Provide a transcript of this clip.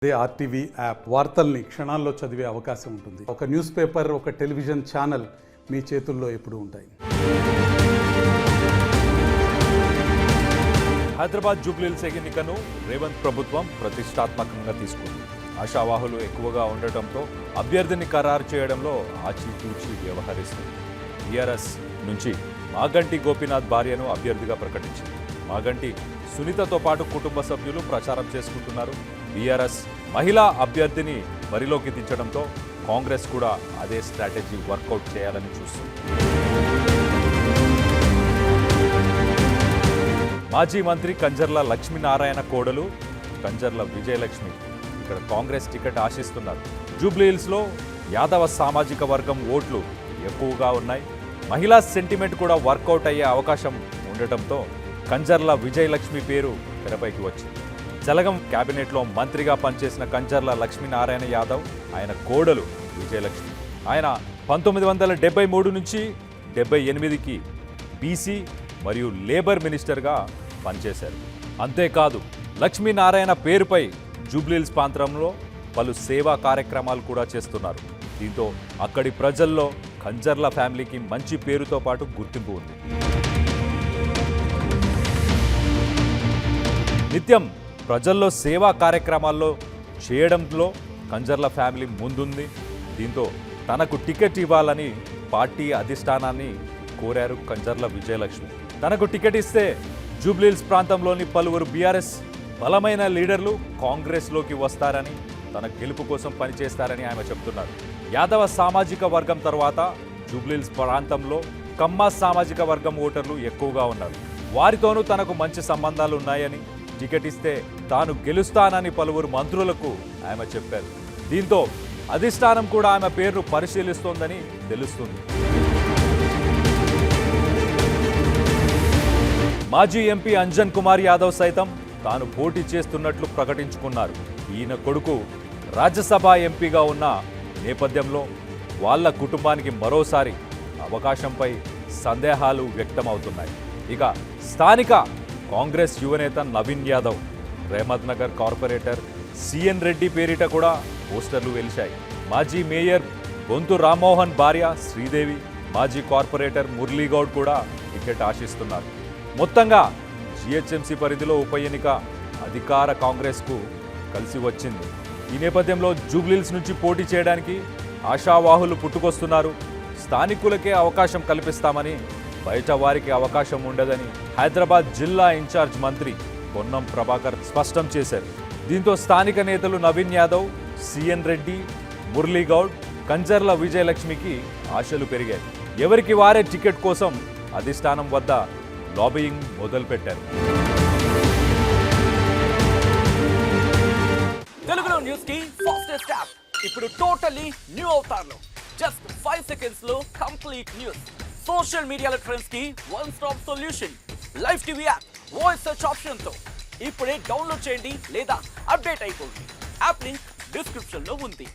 అదే RTV app వార్తల్ని క్షణాల్లో చదివే అవకాశం ఉంటుంది. ఒక న్యూస్ పేపర్, ఒక టెలివిజన్ ఛానల్ మీ చేతుల్లో ఎప్పుడూ ఉంటాయి. హైదరాబాద్ జూబ్లీహిల్స్ ఎన్నికను రేవంత్ ప్రభుత్వం ప్రతిష్టాత్మకంగా తీసుకుంది. ఆశావాహులు ఎక్కువగా ఉండటంతో అభ్యర్థిని ఖరారు చేయడంలో ఆచితూచి వ్యవహరిస్తుంది. టీఆర్ఎస్ నుంచి మాగంటి గోపీనాథ్ భార్యను అభ్యర్థిగా ప్రకటించింది. మాగంటి సునీతతో పాటు కుటుంబ సభ్యులు ప్రచారం చేసుకుంటున్నారు. బీఆర్ఎస్ మహిళా అభ్యర్థిని బరిలోకి దించడంతో కాంగ్రెస్ కూడా అదే స్ట్రాటజీ వర్కౌట్ చేయాలని చూస్తుంది. మాజీ మంత్రి కంజర్ల లక్ష్మీనారాయణ కోడలు కంజర్ల విజయలక్ష్మి ఇక్కడ కాంగ్రెస్ టికెట్ ఆశిస్తున్నారు. జూబ్లీహిల్స్లో యాదవ సామాజిక వర్గం ఓట్లు ఎక్కువగా ఉన్నాయి. మహిళా సెంటిమెంట్ కూడా వర్కౌట్ అయ్యే అవకాశం ఉండటంతో కంజర్ల విజయలక్ష్మి పేరు తెరపైకి వచ్చింది. జలగం కేబినెట్లో మంత్రిగా పనిచేసిన కంజర్ల లక్ష్మీనారాయణ యాదవ్, ఆయన కోడలు విజయలక్ష్మి. ఆయన 1973 నుంచి 78కి బీసీ మరియు లేబర్ మినిస్టర్గా పనిచేశారు. అంతేకాదు లక్ష్మీనారాయణ పేరుపై జూబ్లీహిల్స్ ప్రాంతంలో పలు సేవా కార్యక్రమాలు కూడా చేస్తున్నారు. దీంతో అక్కడి ప్రజల్లో కంజర్ల ఫ్యామిలీకి మంచి పేరుతో పాటు గుర్తింపు ఉంది. నిత్యం ప్రజల్లో సేవా కార్యక్రమాల్లో చేయడంలో కంజర్ల ఫ్యామిలీ ముందుంది. దీంతో తనకు టికెట్ ఇవ్వాలని పార్టీ అధిష్టానాన్ని కోరారు కంజర్ల విజయలక్ష్మి. తనకు టికెట్ ఇస్తే జూబ్లీహిల్స్ ప్రాంతంలోని పలువురు బీఆర్ఎస్ బలమైన లీడర్లు కాంగ్రెస్లోకి వస్తారని, తన గెలుపు కోసం పనిచేస్తారని ఆమె చెబుతున్నారు. యాదవ సామాజిక వర్గం తర్వాత జూబ్లీహిల్స్ ప్రాంతంలో కమ్మ సామాజిక వర్గం ఓటర్లు ఎక్కువగా ఉన్నారు. వారితోనూ తనకు మంచి సంబంధాలు ఉన్నాయని, టికెట్ ఇస్తే తాను గెలుస్తానని పలువురు మంత్రులకు ఆమె చెప్పారు. దీంతో అధిష్టానం కూడా ఆమె పేరును పరిశీలిస్తోందని తెలుస్తుంది. మాజీ ఎంపీ అంజన్ కుమార్ యాదవ్ సైతం తాను పోటీ చేస్తున్నట్లు ప్రకటించుకున్నారు. ఈయన కొడుకు రాజ్యసభ ఎంపీగా ఉన్న నేపథ్యంలో వాళ్ళ కుటుంబానికి మరోసారి అవకాశంపై సందేహాలు వ్యక్తమవుతున్నాయి. ఇక స్థానిక కాంగ్రెస్ యువనేత నవీన్ యాదవ్, రేమత్ నగర్ కార్పొరేటర్ సిఎన్ రెడ్డి పేరిట కూడా పోస్టర్లు వెలిశాయి. మాజీ మేయర్ బొంతు రామ్మోహన్ భార్య శ్రీదేవి, మాజీ కార్పొరేటర్ మురళీగౌడ్ కూడా టికెట్ ఆశిస్తున్నారు. మొత్తంగా జిహెచ్ఎంసీ పరిధిలో ఉప ఎన్నిక అధికార కాంగ్రెస్కు కలిసి వచ్చింది. ఈ నేపథ్యంలో జూబ్లీహిల్స్ నుంచి పోటీ చేయడానికి ఆశావాహులు పుట్టుకొస్తున్నారు. స్థానికులకే అవకాశం కల్పిస్తామని, బయట వారికి అవకాశం ఉండదని హైదరాబాద్ జిల్లా ఇన్ఛార్జ్ మంత్రి పొన్నం ప్రభాకర్ స్పష్టం చేశారు. దీంతో స్థానిక నేతలు నవీన్ యాదవ్, సిఎన్ రెడ్డి, మురళీగౌడ్, కంజర్ల విజయలక్ష్మికి ఆశలు పెరిగాయి. ఎవరికి వారే టికెట్ కోసం అధిష్టానం వద్ద లాబియింగ్ మొదలుపెట్టారు. తెలుగులో న్యూస్ కి ఫాస్టెస్ట్ యాప్ ఇప్పుడు టోటల్లీ న్యూ అవతార్లో జస్ట్ 5 సెకండ్స్ లో కంప్లీట్ న్యూస్. సోషల్ మీడియాలో ట్రెండ్స్ కి one stop solution. Live TV app voice search option తో ఇప్పుడే డౌన్లోడ్ చేయండి లేదా అప్డేట్ అయిపోండి. యాప్ లింక్ డిస్క్రిప్షన్ లో ఉంది.